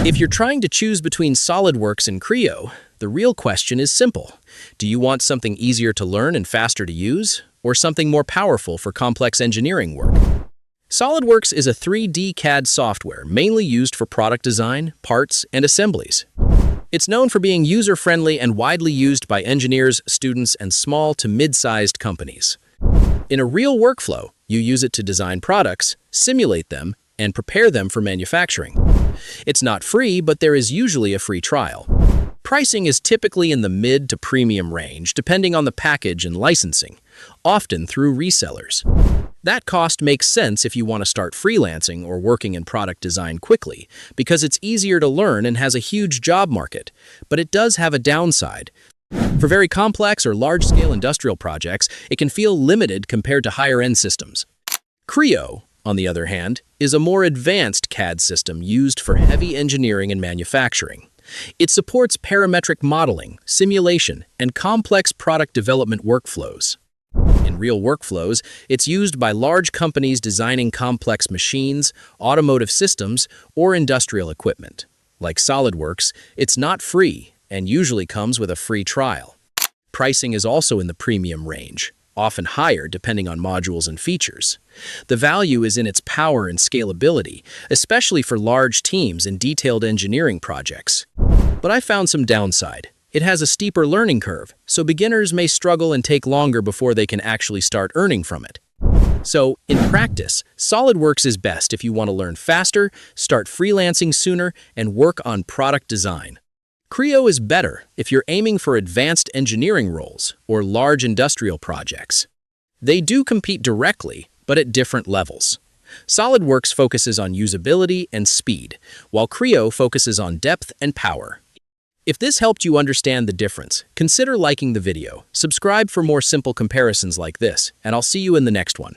If you're trying to choose between SolidWorks and Creo, the real question is simple. Do you want something easier to learn and faster to use, or something more powerful for complex engineering work? SolidWorks is a 3D CAD software mainly used for product design, parts, and assemblies. It's known for being user-friendly and widely used by engineers, students, and small to mid-sized companies. In a real workflow, you use it to design products, simulate them, and prepare them for manufacturing. It's not free, but there is usually a free trial. Pricing is typically in the mid to premium range, depending on the package and licensing, often through resellers. That cost makes sense if you want to start freelancing or working in product design quickly, because it's easier to learn and has a huge job market, but it does have a downside. For very complex or large-scale industrial projects, it can feel limited compared to higher-end systems. Creo, on the other hand, is a more advanced CAD system used for heavy engineering and manufacturing. It supports parametric modeling, simulation, and complex product development workflows. In real workflows, it's used by large companies designing complex machines, automotive systems, or industrial equipment. Like SolidWorks, it's not free and usually comes with a free trial. Pricing is also in the premium range, often higher depending on modules and features. The value is in its power and scalability, especially for large teams and detailed engineering projects. But I found some downside. It has a steeper learning curve, so beginners may struggle and take longer before they can actually start earning from it. So, in practice, SolidWorks is best if you want to learn faster, start freelancing sooner, and work on product design. Creo is better if you're aiming for advanced engineering roles or large industrial projects. They do compete directly, but at different levels. SolidWorks focuses on usability and speed, while Creo focuses on depth and power. If this helped you understand the difference, consider liking the video, subscribe for more simple comparisons like this, and I'll see you in the next one.